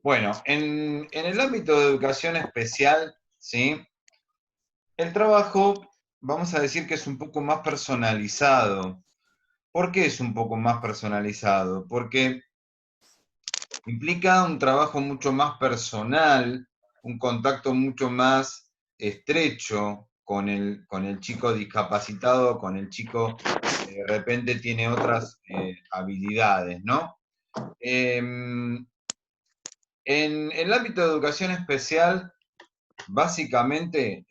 Bueno, en el ámbito de educación especial, ¿sí? El trabajo, vamos a decir que es un poco más personalizado. ¿Por qué es un poco más personalizado? Porque implica un trabajo mucho más personal, un contacto mucho más estrecho con el chico discapacitado, con el chico que de repente tiene otras habilidades, ¿no? En el ámbito de educación especial, básicamente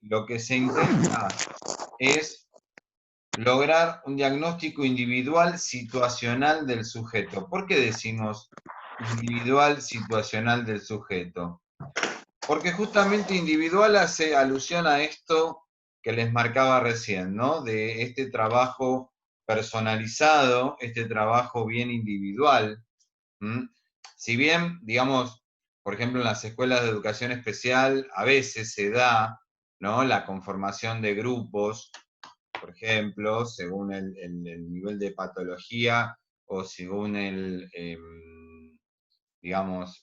lo que se intenta es lograr un diagnóstico individual situacional del sujeto. ¿Por qué decimos individual situacional del sujeto? Porque justamente individual hace alusión a esto que les marcaba recién, ¿no? De este trabajo personalizado, este trabajo bien individual. ¿Mm? Si bien, digamos, por ejemplo, en las escuelas de educación especial a veces se da, ¿no? La conformación de grupos, por ejemplo, según el nivel de patología o según digamos,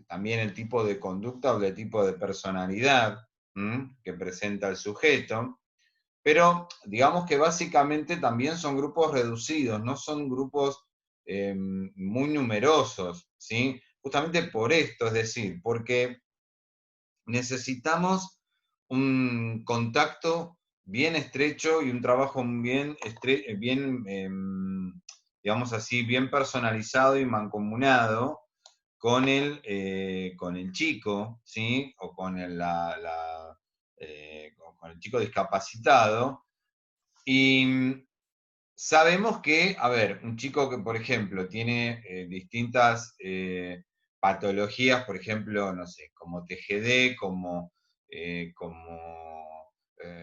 también el tipo de conducta o el tipo de personalidad que presenta el sujeto. Pero digamos que básicamente también son grupos reducidos, no son grupos muy numerosos, ¿sí? Justamente por esto, es decir, porque necesitamos un contacto bien estrecho y un trabajo digamos así, bien personalizado y mancomunado con el chico, ¿sí? O con el chico discapacitado. Y sabemos que, a ver, un chico que, por ejemplo, tiene distintas patologías, por ejemplo, no sé, como TGD, como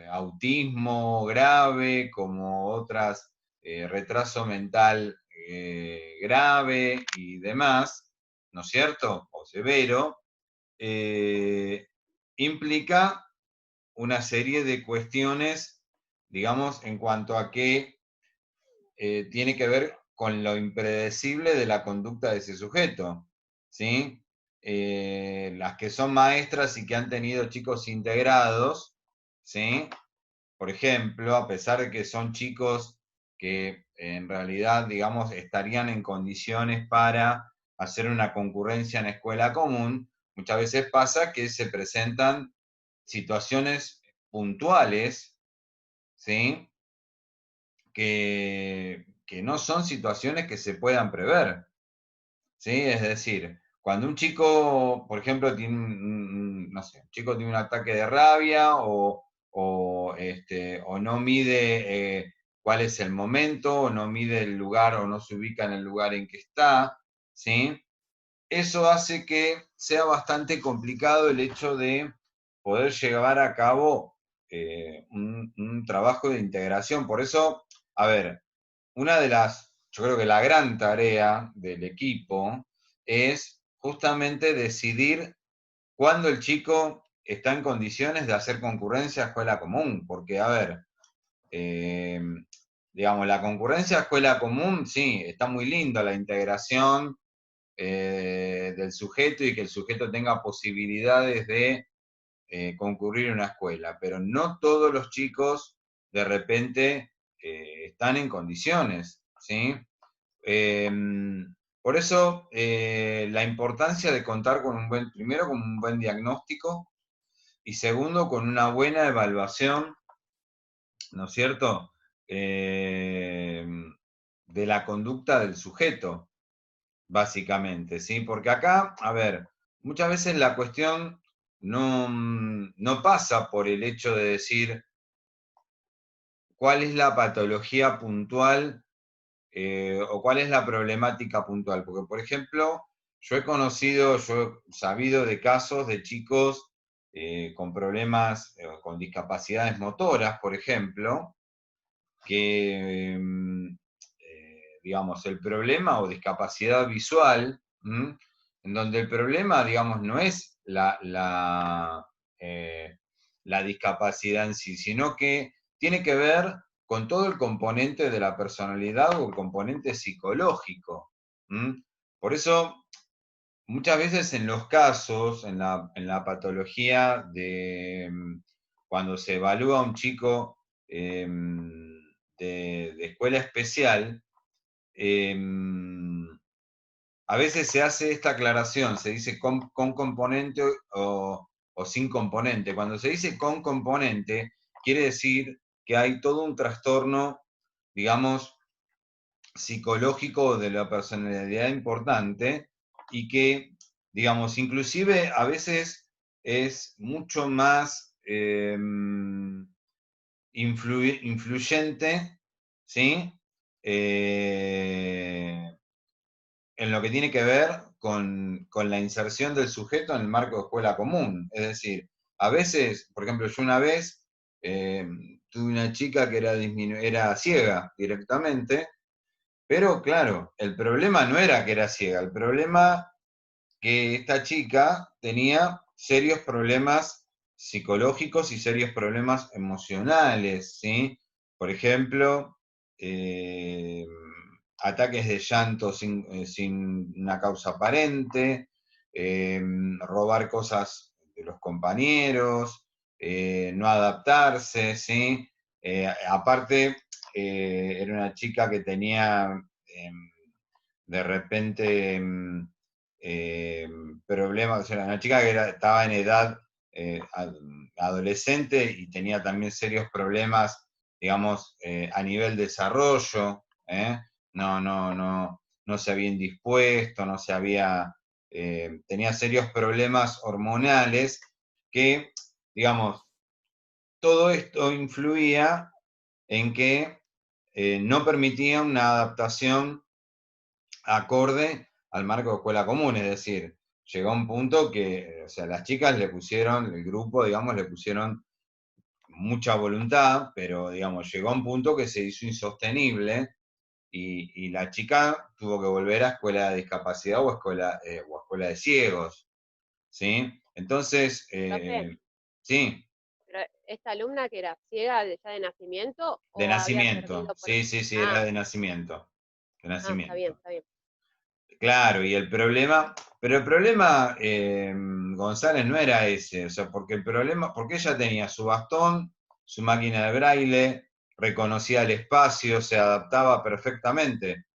autismo grave, como otras, retraso mental grave y demás, ¿no es cierto? O severo, eh, implica una serie de cuestiones, digamos, en cuanto a que tiene que ver con lo impredecible de la conducta de ese sujeto, ¿sí? Las que son maestras y que han tenido chicos integrados, ¿sí? Por ejemplo, a pesar de que son chicos que en realidad, digamos, estarían en condiciones para hacer una concurrencia en escuela común, muchas veces pasa que se presentan situaciones puntuales, ¿sí? Que no son situaciones que se puedan prever, ¿sí? Es decir, cuando un chico, por ejemplo, tiene no sé, un chico tiene un ataque de rabia o no mide cuál es el momento, o no mide el lugar o no se ubica en el lugar en que está, ¿sí? Eso hace que sea bastante complicado el hecho de poder llevar a cabo un trabajo de integración. Por eso, a ver, yo creo que la gran tarea del equipo es justamente decidir cuándo el chico está en condiciones de hacer concurrencia a escuela común, porque, a ver, eh, digamos, la concurrencia a escuela común, sí, está muy lindo la integración del sujeto y que el sujeto tenga posibilidades de concurrir a una escuela, pero no todos los chicos de repente están en condiciones, ¿sí? Eh, por eso la importancia de contar con primero con un buen diagnóstico y segundo con una buena evaluación, ¿no es cierto? Eh, de la conducta del sujeto, básicamente, ¿sí? Porque acá, a ver, muchas veces la cuestión no pasa por el hecho de decir cuál es la patología puntual o cuál es la problemática puntual. Porque, por ejemplo, yo he sabido de casos de chicos con problemas, con discapacidades motoras, por ejemplo, que, digamos, el problema o discapacidad visual, en donde el problema, digamos, no es la discapacidad en sí, sino que tiene que ver con todo el componente de la personalidad o el componente psicológico. ¿Mm? Por eso muchas veces en los casos, en la patología cuando se evalúa a un chico de escuela especial, eh, a veces se hace esta aclaración, se dice con componente o sin componente. Cuando se dice con componente, quiere decir que hay todo un trastorno, digamos, psicológico de la personalidad importante y que, digamos, inclusive a veces es mucho más influyente, ¿sí? Eh, en lo que tiene que ver con la inserción del sujeto en el marco de escuela común. Es decir, a veces, por ejemplo, yo una vez eh, tuve una chica que era ciega directamente, pero claro, el problema no era que era ciega, el problema que esta chica tenía serios problemas psicológicos y serios problemas emocionales, ¿sí? Por ejemplo, eh, ataques de llanto sin una causa aparente, robar cosas de los compañeros, no adaptarse, ¿sí? Aparte, era una chica que tenía de repente eh, problemas, o sea, una chica que estaba en edad eh, adolescente y tenía también serios problemas, digamos, a nivel desarrollo, ¿eh? No se había indispuesto, no se había, tenía serios problemas hormonales que, digamos, todo esto influía en que no permitía una adaptación acorde al marco de escuela común, es decir, llegó a un punto que, o sea, las chicas le pusieron, el grupo, digamos, le pusieron mucha voluntad, pero, digamos, llegó a un punto que se hizo insostenible y la chica tuvo que volver a escuela de discapacidad o escuela de ciegos, ¿sí? Entonces, Profe, sí, pero esta alumna que era ciega ya de nacimiento de o había nacimiento, perdido por... sí, sí, sí, era Ah, de nacimiento, de está bien, nacimiento. está bien. Claro, y el problema, pero el problema, González, no era ese, o sea, porque el problema, porque ella tenía su bastón, su máquina de braille, reconocía el espacio, se adaptaba perfectamente.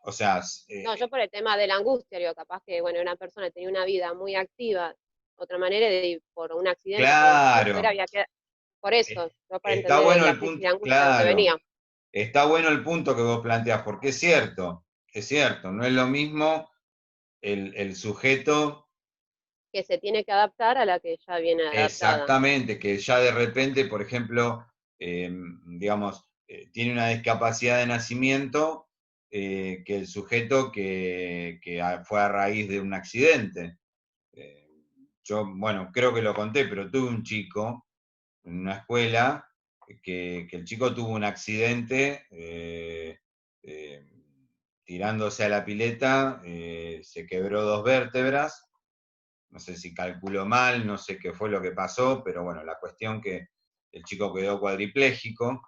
O sea, No, yo por el tema de la angustia, digo, capaz que, bueno, una persona tenía una vida muy activa, otra manera de por un accidente, por lo que fuera, claro, había que... Por eso, yo para está entender bueno la el crisis de punto, angustia de dónde claro, venía, está bueno el punto que vos planteás, porque es cierto, no es lo mismo el sujeto. que se tiene que adaptar a la que ya viene adaptada. Exactamente, que ya de repente, por ejemplo, digamos, tiene una discapacidad de nacimiento que el sujeto que fue a raíz de un accidente. Eh, yo, bueno, creo que lo conté, pero tuve un chico en una escuela que el chico tuvo un accidente eh, tirándose a la pileta, se quebró dos vértebras, no sé si calculó mal, no sé qué fue lo que pasó, pero bueno, la cuestión que el chico quedó cuadripléjico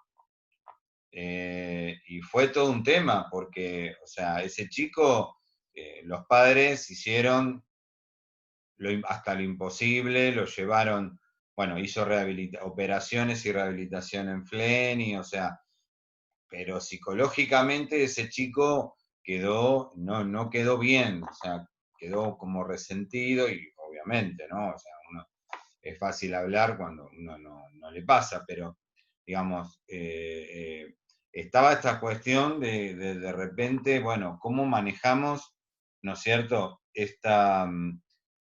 y fue todo un tema porque, o sea, ese chico, los padres hicieron hasta lo imposible, lo llevaron, bueno, hizo operaciones y rehabilitación en Fleni, o sea, pero psicológicamente ese chico quedó, no quedó bien, o sea, quedó como resentido y obviamente, ¿no? O sea, uno es fácil hablar cuando uno no le pasa, pero digamos, estaba esta cuestión de repente, bueno, cómo manejamos, ¿no es cierto?,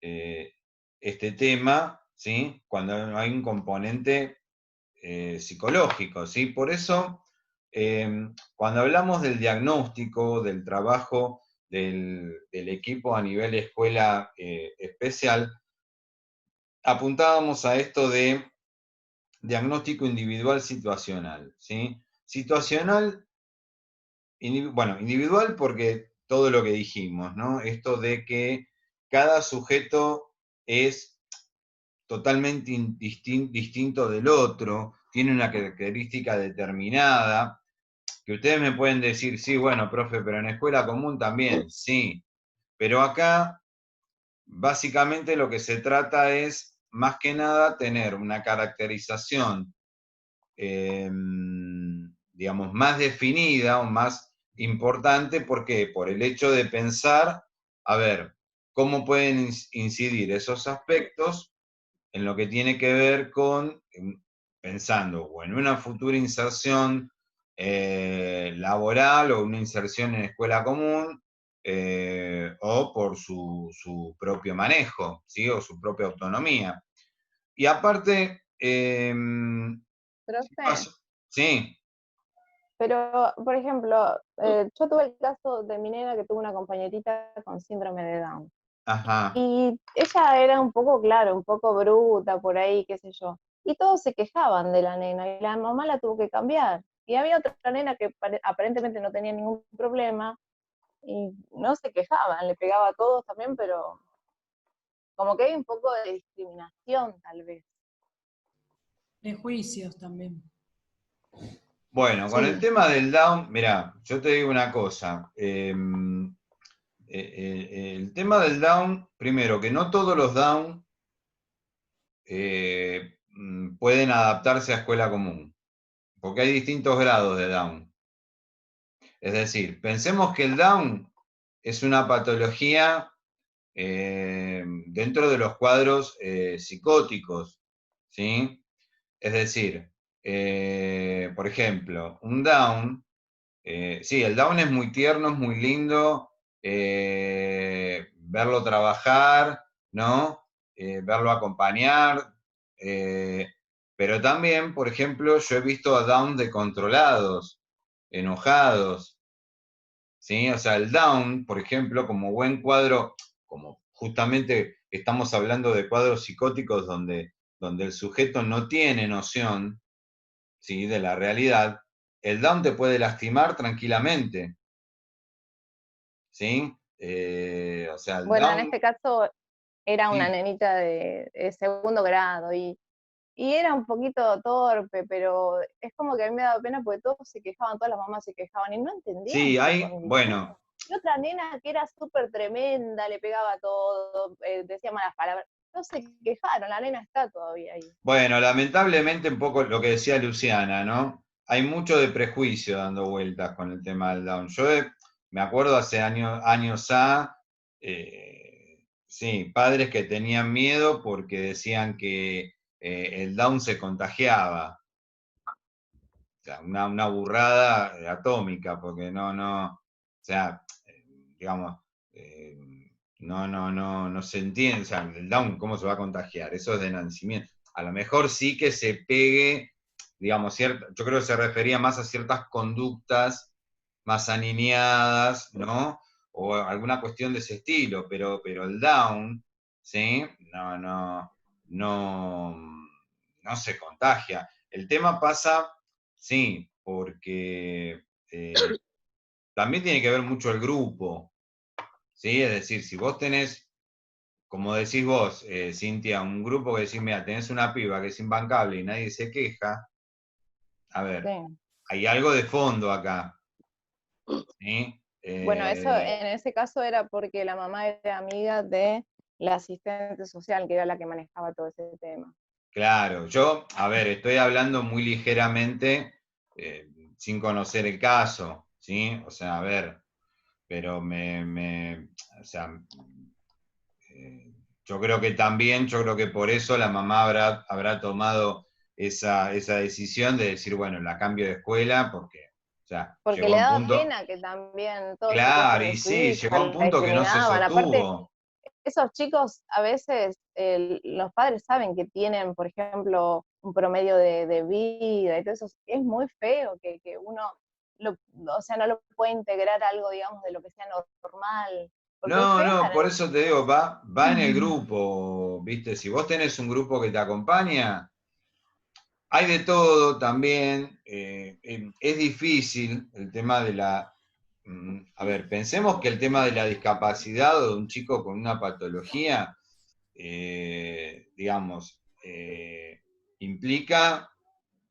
eh, este tema, ¿sí? Cuando hay un componente psicológico, ¿sí? Por eso, cuando hablamos del diagnóstico, del trabajo del equipo a nivel escuela especial, apuntábamos a esto de diagnóstico individual situacional, ¿sí? Situacional, bueno, individual porque todo lo que dijimos, ¿no? Esto de que cada sujeto es totalmente distinto del otro, tiene una característica determinada, que ustedes me pueden decir, sí, bueno, profe, pero en escuela común también, sí, pero acá básicamente lo que se trata es, más que nada, tener una caracterización, digamos, más definida o más importante. ¿Por qué? Por el hecho de pensar, a ver, cómo pueden incidir esos aspectos en lo que tiene que ver con, pensando o en una futura inserción laboral o una inserción en escuela común, o por su propio manejo, ¿sí? O su propia autonomía. Y aparte, Profe, sí, pero, por ejemplo, yo tuve el caso de mi nena que tuvo una compañerita con síndrome de Down. ajá, Y ella era un poco, claro, un poco bruta por ahí, qué sé yo. Y todos se quejaban de la nena y la mamá la tuvo que cambiar. Y había otra nena que aparentemente no tenía ningún problema y no se quejaban, le pegaba a todos también, pero como que hay un poco de discriminación tal vez. Prejuicios también. bueno, con el Sí. tema del Down, mira, yo te digo una cosa. El tema del Down, primero, que no todos los Down pueden adaptarse a escuela común, porque hay distintos grados de Down. Es decir, pensemos que el Down es una patología dentro de los cuadros psicóticos, ¿sí? Es decir, por ejemplo, un Down, sí, el Down es muy tierno, es muy lindo, verlo trabajar, ¿no? Verlo acompañar, eh, pero también, por ejemplo, yo he visto a Down descontrolados, enojados, ¿sí? O sea, el Down, por ejemplo, como buen cuadro, como justamente estamos hablando de cuadros psicóticos donde el sujeto no tiene noción, ¿sí? De la realidad, el Down te puede lastimar tranquilamente, ¿sí? O sea, el Bueno, en Down, este caso era una sí, nenita de segundo grado y era un poquito torpe, pero es como que a mí me daba pena porque todos se quejaban, todas las mamás se quejaban y no entendían sí, su hay, condición. bueno, Y otra nena que era súper tremenda, le pegaba todo, decía malas palabras. No se quejaron, la nena está todavía ahí. bueno, lamentablemente un poco lo que decía Luciana, ¿no? Hay mucho de prejuicio dando vueltas con el tema del Down. Yo me acuerdo hace años sí, padres que tenían miedo porque decían que el Down se contagiaba. O sea, una burrada atómica, porque o sea, digamos, eh, no se entiende, o sea, el Down, ¿cómo se va a contagiar? Eso es de nacimiento. A lo mejor sí que se pegue, digamos, yo creo que se refería más a ciertas conductas más aniñadas, ¿no? O alguna cuestión de ese estilo, pero el Down, ¿sí? No, no se contagia. El tema pasa, sí, porque también tiene que ver mucho el grupo, ¿sí? Es decir, si vos tenés, como decís vos, Cintia, un grupo que decís, mira, tenés una piba que es imbancable y nadie se queja, a ver, Sí. hay algo de fondo acá, ¿sí? Bueno, eso en ese caso era porque la mamá era amiga de la asistente social, que era la que manejaba todo ese tema. Claro, yo, a ver, estoy hablando muy ligeramente, sin conocer el caso, ¿sí? O sea, a ver, pero o sea, yo creo que también, yo creo que por eso la mamá habrá tomado esa decisión de decir, bueno, la cambio de escuela, porque, o sea, Porque llegó a le un daba punto, pena que también todos se claro, quejen y de su sí, llegó hija, a un la punto que no se discriminaban. Aparte, sostuvo. esos chicos a veces los padres saben que tienen, por ejemplo, un promedio de vida y todo eso. Es muy feo que uno, o sea, no lo puede integrar a algo, digamos, de lo que sea normal, porque es No, feo no, estar por en... eso te digo, va en el grupo, ¿viste? Si vos tenés un grupo que te acompaña, hay de todo también. Es difícil el tema de la... A ver, pensemos que el tema de la discapacidad o de un chico con una patología, digamos, implica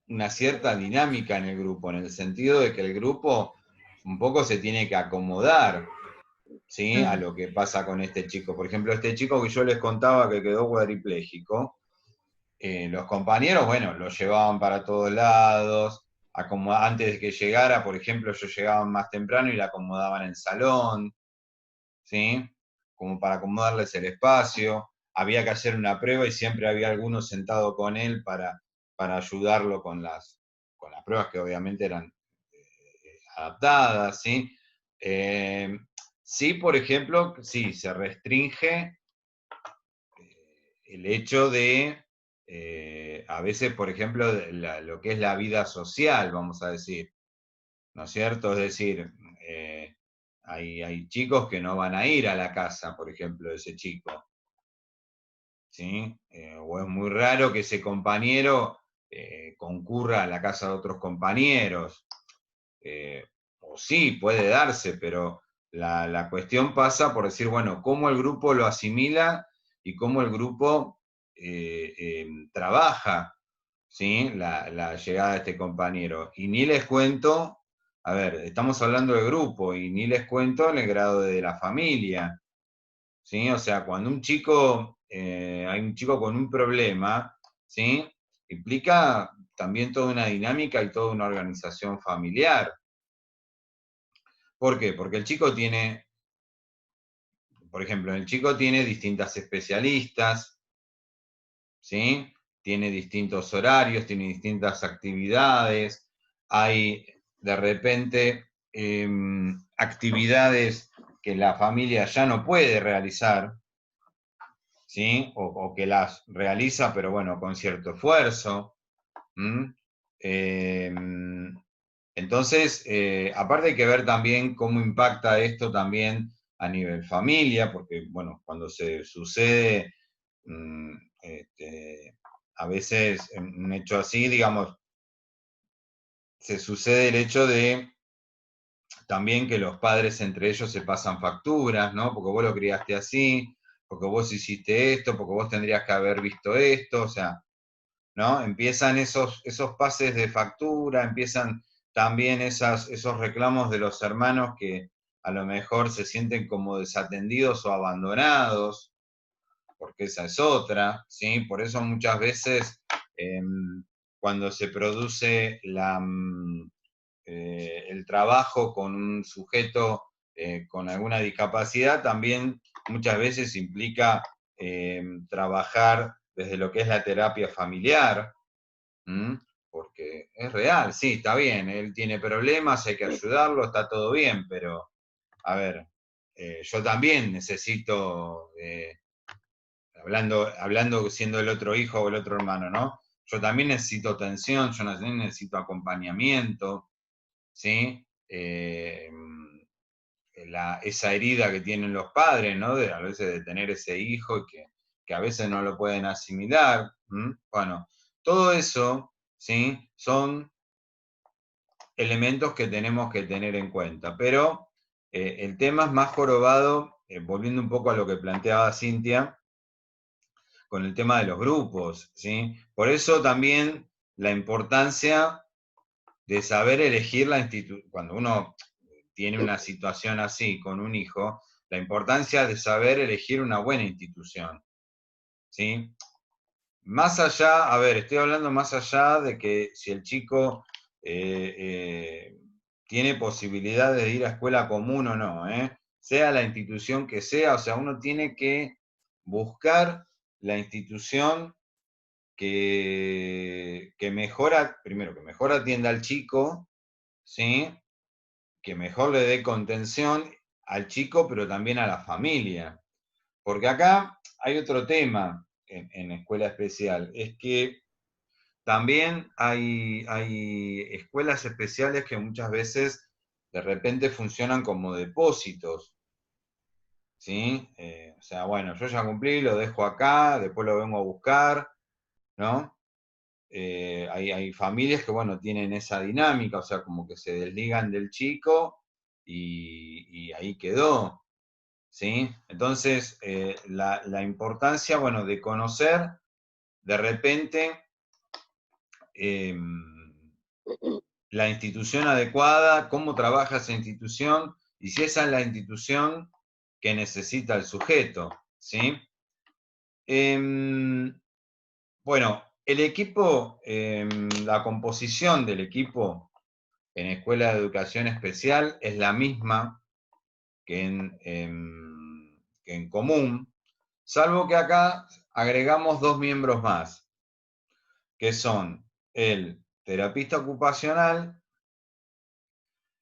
una cierta dinámica en el grupo, en el sentido de que el grupo un poco se tiene que acomodar. ¿sí? A lo que pasa con este chico. Por ejemplo, este chico que yo les contaba que quedó cuadripléjico, los compañeros, bueno, lo llevaban para todos lados, antes de que llegara, por ejemplo, ellos llegaban más temprano y la acomodaban en el salón, ¿sí? Como para acomodarles el espacio. Había que hacer una prueba y siempre había alguno sentado con él para ayudarlo con las pruebas que obviamente eran adaptadas, ¿sí? Sí, por ejemplo, sí, se restringe el hecho de, a veces, por ejemplo, lo que es la vida social, vamos a decir, ¿no es cierto? Es decir, hay chicos que no van a ir a la casa, por ejemplo, de ese chico, ¿sí? O es muy raro que ese compañero concurra a la casa de otros compañeros. O sí, puede darse, pero la cuestión pasa por decir, bueno, cómo el grupo lo asimila y cómo el grupo trabaja, ¿sí? La llegada de este compañero. Y ni les cuento, a ver, estamos hablando de grupo, y ni les cuento en el grado de la familia, ¿sí? O sea, cuando un chico, hay un chico con un problema, ¿sí? Implica también toda una dinámica y toda una organización familiar. ¿Por qué? Porque el chico tiene, por ejemplo, el chico tiene distintas especialistas, ¿sí? Tiene distintos horarios, tiene distintas actividades, hay de repente actividades que la familia ya no puede realizar, ¿sí? O que las realiza, pero bueno, con cierto esfuerzo. Eh, entonces, aparte hay que ver también cómo impacta esto también a nivel familia, porque, bueno, cuando se sucede, a veces un hecho así, digamos, se sucede el hecho de también que los padres entre ellos se pasan facturas, ¿no? Porque vos lo criaste así, porque vos hiciste esto, porque vos tendrías que haber visto esto, o sea, ¿no? Empiezan esos pases de factura, empiezan también esos reclamos de los hermanos que a lo mejor se sienten como desatendidos o abandonados, porque esa es otra, ¿sí? Por eso muchas veces cuando se produce el trabajo con un sujeto con alguna discapacidad, también muchas veces implica trabajar desde lo que es la terapia familiar, porque es real, sí, está bien, él tiene problemas, hay que ayudarlo, está todo bien, pero, a ver, yo también necesito, hablando siendo el otro hijo o el otro hermano, ¿no? Yo también necesito atención, yo también necesito acompañamiento, ¿sí? Esa herida que tienen los padres, ¿no? A veces de tener ese hijo y que a veces no lo pueden asimilar. Bueno, todo eso, ¿sí? Son elementos que tenemos que tener en cuenta. Pero el tema es más jorobado, volviendo un poco a lo que planteaba Cintia, con el tema de los grupos, ¿sí? Por eso también la importancia de saber elegir la institución, cuando uno tiene una situación así con un hijo, la importancia de saber elegir una buena institución, ¿sí? Más allá, a ver, estoy hablando más allá de que si el chico tiene posibilidades de ir a escuela común o no, sea la institución que sea, o sea, uno tiene que buscar la institución que mejora, primero, que mejor atienda al chico, ¿sí? Que mejor le dé contención al chico, pero también a la familia. Porque acá hay otro tema en escuela especial, es que también hay escuelas especiales que muchas veces de repente funcionan como depósitos, ¿sí? O sea, bueno, yo ya cumplí, lo dejo acá, después lo vengo a buscar, ¿no? Hay familias que, bueno, tienen esa dinámica, o sea, como que se desligan del chico y ahí quedó, ¿sí? Entonces, la importancia, bueno, de conocer de repente la institución adecuada, cómo trabaja esa institución y si esa es la institución que necesita el sujeto, ¿sí? Bueno, el equipo, la composición del equipo en Escuela de Educación Especial es la misma que en común, salvo que acá agregamos 2 miembros más, que son el terapista ocupacional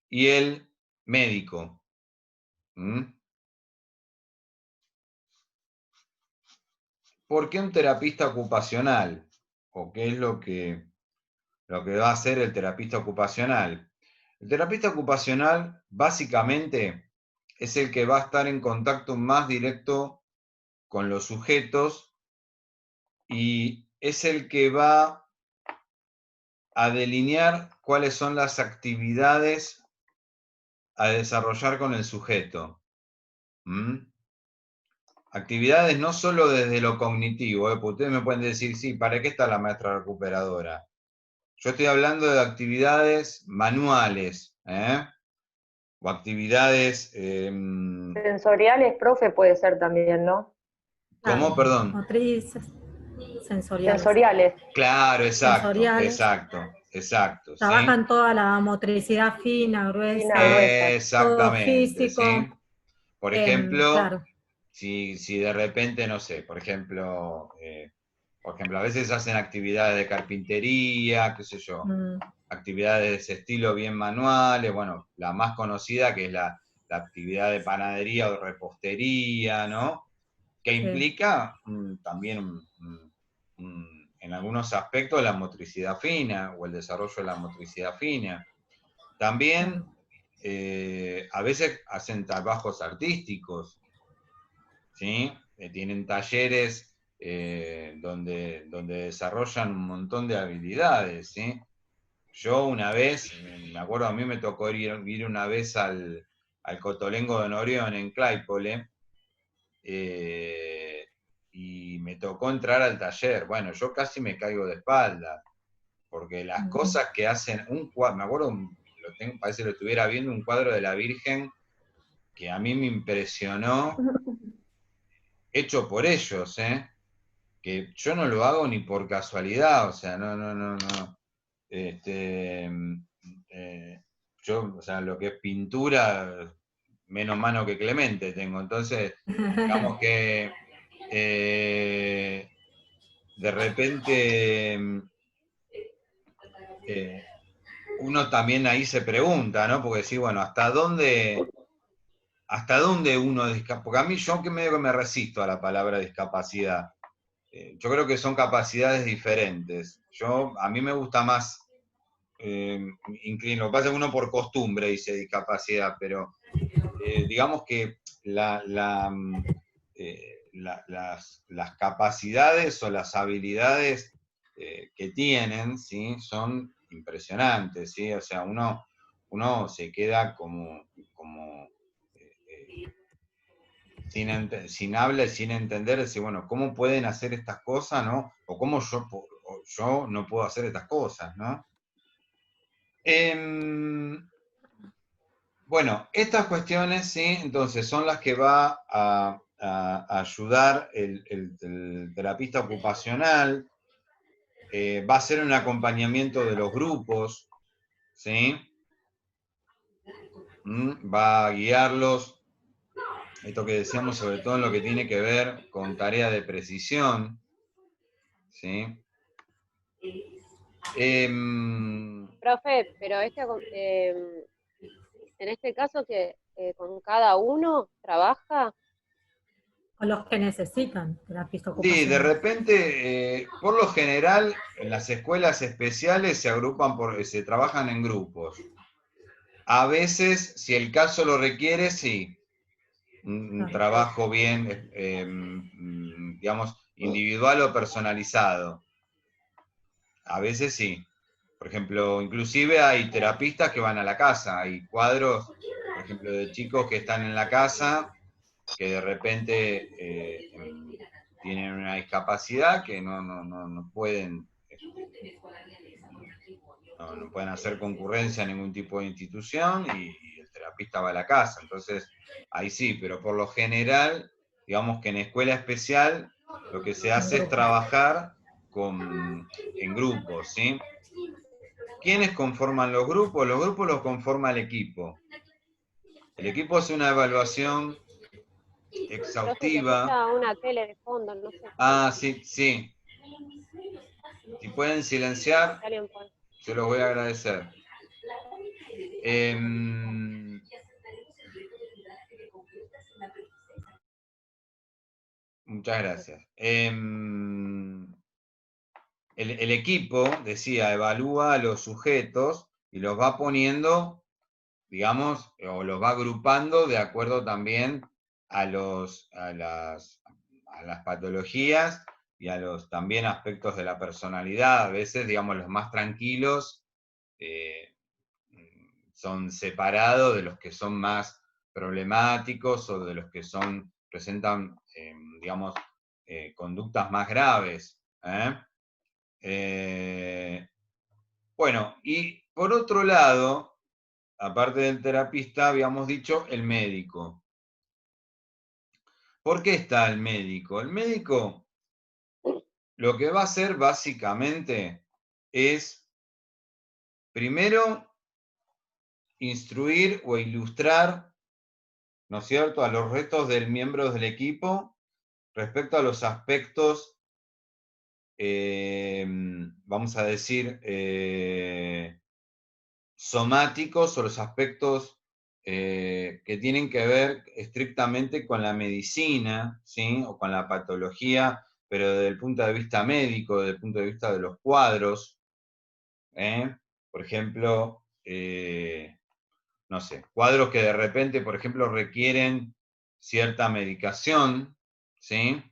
y el médico. ¿Por qué un terapista ocupacional? ¿O qué es lo que va a hacer el terapista ocupacional? El terapista ocupacional básicamente es el que va a estar en contacto más directo con los sujetos y es el que va a delinear cuáles son las actividades a desarrollar con el sujeto. Actividades no solo desde lo cognitivo, porque ustedes me pueden decir, sí, ¿para qué está la maestra recuperadora? Yo estoy hablando de actividades manuales, o actividades... Sensoriales, profe, puede ser también, ¿no? ¿Cómo? Perdón. Motrices, sensoriales. Sensoriales. Claro, exacto, Sensoriales. exacto. Trabajan ¿sí? toda la motricidad fina, gruesa, Exactamente, todo físico. ¿sí? Por ejemplo, claro. si de repente, no sé, por ejemplo, a veces hacen actividades de carpintería, qué sé yo, actividades de ese estilo bien manuales, bueno, la más conocida que es la actividad de panadería o repostería, ¿no? Que implica también en algunos aspectos la motricidad fina o el desarrollo de la motricidad fina. También a veces hacen trabajos artísticos, ¿sí? Tienen talleres donde desarrollan un montón de habilidades, ¿sí? Yo una vez, me acuerdo, a mí me tocó ir una vez al Cotolengo de Norión en Claypole, y me tocó entrar al taller. Bueno, yo casi me caigo de espalda, porque las cosas que hacen, me acuerdo, parece que lo estuviera viendo, un cuadro de la Virgen que a mí me impresionó, hecho por ellos, que yo no lo hago ni por casualidad, o sea, no. Yo, o sea, lo que es pintura, menos mano que Clemente tengo, entonces, digamos que de repente uno también ahí se pregunta, ¿no? Porque sí, bueno, ¿hasta dónde uno porque a mí yo que medio que me resisto a la palabra discapacidad. Yo creo que son capacidades diferentes. A mí me gusta más, lo que pasa es que uno por costumbre dice discapacidad, pero digamos que las capacidades o las habilidades que tienen, ¿sí? Son impresionantes, ¿sí? O sea, uno se queda como sin habla y sin entender, decir, bueno, ¿cómo pueden hacer estas cosas, no? O cómo yo no puedo hacer estas cosas, ¿no? Bueno, estas cuestiones, sí, entonces son las que va a ayudar el terapista ocupacional, va a hacer un acompañamiento de los grupos, ¿sí? Va a guiarlos, esto que decíamos, sobre todo en lo que tiene que ver con tarea de precisión, ¿sí? Profe, pero en este caso que con cada uno trabaja. Con los que necesitan terapista ocupacional. Sí, de repente, por lo general, en las escuelas especiales se trabajan en grupos. A veces, si el caso lo requiere, sí. Un trabajo bien, digamos, individual o personalizado. A veces sí. Por ejemplo, inclusive hay terapistas que van a la casa. Hay cuadros, por ejemplo, de chicos que están en la casa, que de repente tienen una discapacidad que no pueden no pueden hacer concurrencia a ningún tipo de institución y el terapista va a la casa, entonces ahí sí, pero por lo general, digamos que en escuela especial lo que se hace es trabajar en grupos, ¿sí? ¿Quiénes conforman los grupos? Los grupos los conforma el equipo. El equipo hace una evaluación Profe, se exhaustiva. escucha una tele de fondo, no sé. Ah, sí, sí. Si pueden silenciar, Si alguien puede. se los voy a agradecer. Muchas gracias. El equipo, decía, evalúa a los sujetos y los va poniendo, digamos, o los va agrupando de acuerdo también a las patologías y a los también aspectos de la personalidad. A veces, digamos, los más tranquilos son separados de los que son más problemáticos o de los que presentan, digamos, conductas más graves. Bueno, y por otro lado, aparte del terapista, habíamos dicho el médico. ¿Por qué está el médico? El médico lo que va a hacer básicamente es, primero, instruir o ilustrar, ¿no es cierto?, a los retos del miembro del equipo respecto a los aspectos, vamos a decir, somáticos o los aspectos que tienen que ver estrictamente con la medicina, ¿sí? O con la patología, pero desde el punto de vista médico, desde el punto de vista de los cuadros. Por ejemplo, no sé, cuadros que de repente, por ejemplo, requieren cierta medicación, ¿sí?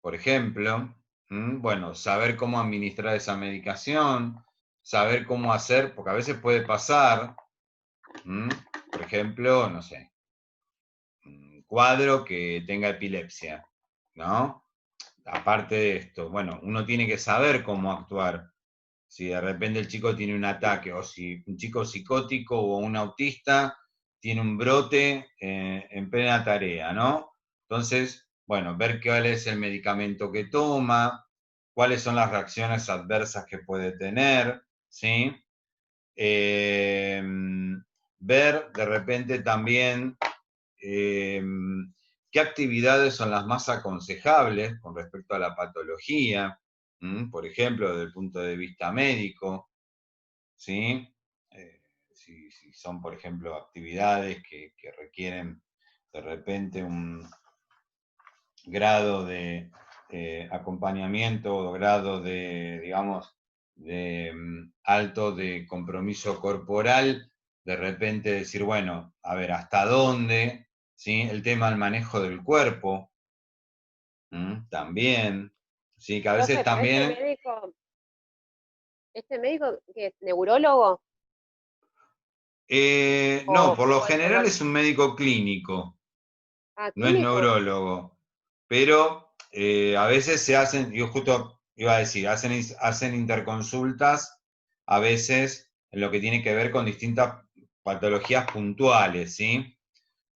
Por ejemplo, bueno, saber cómo administrar esa medicación, saber cómo hacer, porque a veces puede pasar, por ejemplo, no sé, un cuadro que tenga epilepsia, ¿no? Aparte de esto, bueno, uno tiene que saber cómo actuar. Si de repente el chico tiene un ataque, o si un chico psicótico o un autista tiene un brote en plena tarea, ¿no? Entonces, bueno, ver cuál es el medicamento que toma, cuáles son las reacciones adversas que puede tener, ¿sí? Ver de repente también qué actividades son las más aconsejables con respecto a la patología, por ejemplo, desde el punto de vista médico, ¿sí? Si son, por ejemplo, actividades que requieren de repente un grado de acompañamiento o grado de, digamos, de alto de compromiso corporal, de repente decir, bueno, a ver, ¿hasta dónde? ¿Sí? El tema del manejo del cuerpo, también, ¿sí? Que a veces Profe, pero también... este médico que es neurólogo No, por lo o general es un médico clínico, no es clínico. neurólogo, pero a veces se hacen, yo justo iba a decir, hacen interconsultas a veces en lo que tiene que ver con distintas patologías puntuales, ¿sí?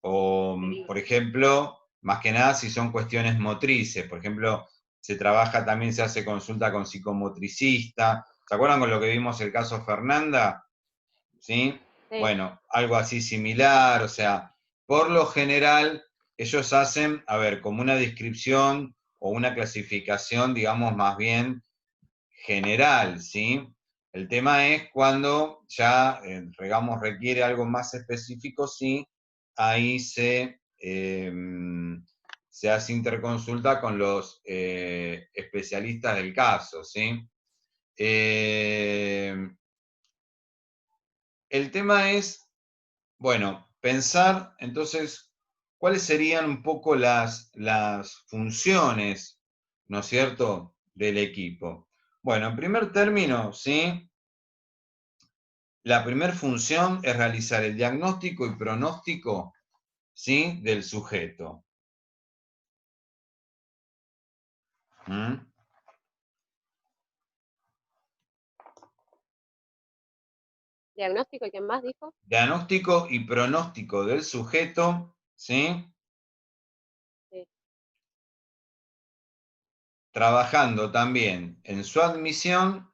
O, por ejemplo, más que nada si son cuestiones motrices, por ejemplo, se trabaja, también se hace consulta con psicomotricista. ¿Se acuerdan con lo que vimos el caso Fernanda? ¿Sí? Sí. Bueno, algo así similar, o sea, por lo general ellos hacen, a ver, como una descripción o una clasificación, digamos, más bien general, ¿sí? El tema es cuando ya, digamos, requiere algo más específico, sí, ahí se hace interconsulta con los especialistas del caso, ¿sí? El tema es, bueno, pensar entonces cuáles serían un poco las funciones, ¿no es cierto?, del equipo. Bueno, en primer término, ¿sí? La primera función es realizar el diagnóstico y pronóstico, ¿sí?, del sujeto. ¿Mm? Diagnóstico, ¿y quién más dijo? Diagnóstico y pronóstico del sujeto, ¿sí? Sí. Trabajando también en su admisión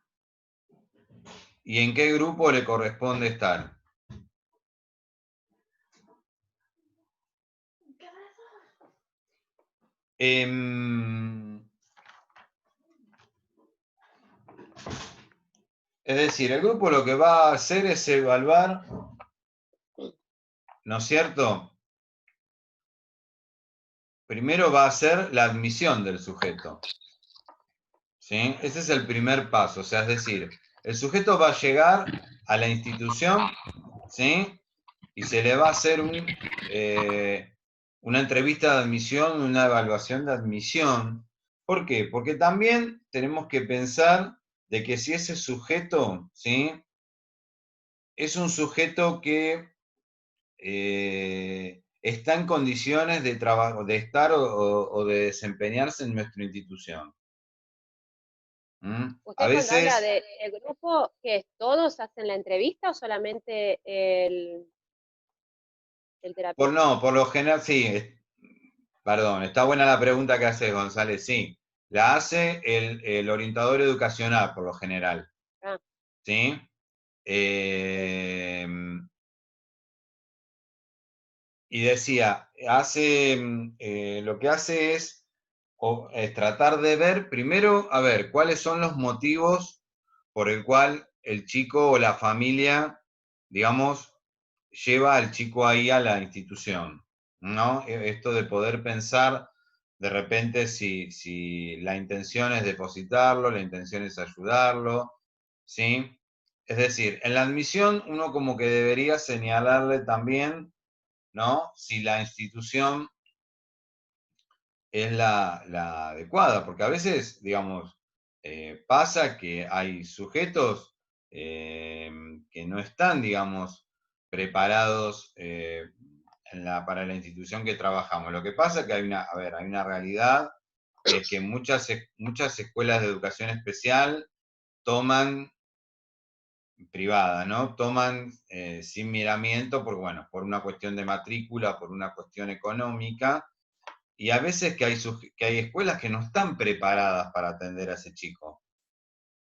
y en qué grupo le corresponde estar. Es decir, el grupo lo que va a hacer es evaluar, ¿no es cierto? Primero va a ser la admisión del sujeto, ¿sí? Ese es el primer paso, o sea, es decir, el sujeto va a llegar a la institución, ¿sí? Y se le va a hacer una entrevista de admisión, una evaluación de admisión. ¿Por qué? Porque también tenemos que pensar de que si ese sujeto, ¿sí? Es un sujeto que está en condiciones de trabajo, de estar o de desempeñarse en nuestra institución. A Usted cuando habla veces, de grupo, ¿que todos hacen la entrevista o solamente el terapeuta? no, por lo general, sí, perdón, está buena la pregunta que hace González, sí. La hace el orientador educacional, por lo general. Ah, ¿Sí? Y decía, lo que hace es tratar de ver, primero, a ver, cuáles son los motivos por el cual el chico o la familia, digamos, lleva al chico ahí a la institución, ¿no? Esto de poder pensar de repente si la intención es depositarlo, la intención es ayudarlo, ¿sí? Es decir, en la admisión uno como que debería señalarle también, ¿no? Si la institución es la adecuada, porque a veces, digamos, pasa que hay sujetos que no están, digamos, preparados para la institución que trabajamos. Lo que pasa es que hay una realidad, que es que muchas escuelas de educación especial toman privada, ¿no? Toman sin miramiento, bueno, por una cuestión de matrícula, por una cuestión económica, y a veces que hay escuelas que no están preparadas para atender a ese chico,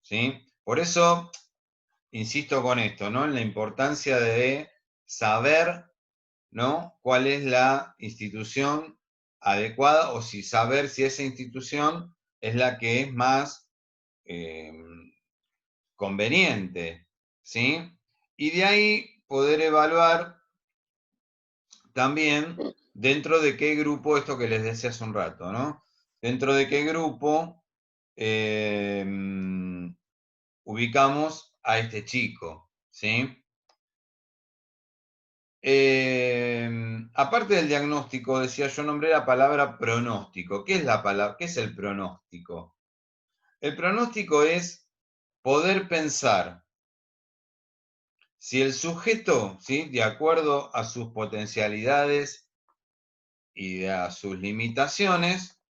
¿sí? Por eso, insisto con esto, ¿no? En la importancia de saber, ¿no? Cuál es la institución adecuada o saber si esa institución es la que es más eh, conveniente, ¿sí? Y de ahí poder evaluar también dentro de qué grupo, esto que les decía hace un rato, ¿no? Dentro de qué grupo eh, ubicamos a este chico, ¿sí? Aparte del diagnóstico, decía, yo nombré la palabra pronóstico. ¿Qué es la palabra? ¿Qué es el pronóstico? El pronóstico es poder pensar si el sujeto, ¿sí? De acuerdo a sus potencialidades y a sus limitaciones,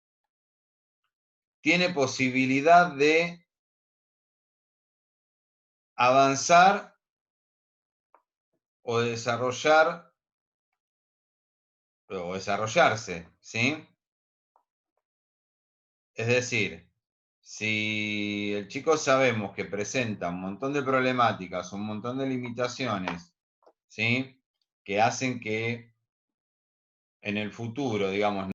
tiene posibilidad de avanzar o desarrollar o desarrollarse, ¿sí? Es decir, si el chico sabemos que presenta un montón de problemáticas, un montón de limitaciones, ¿sí? Que hacen que en el futuro, digamos,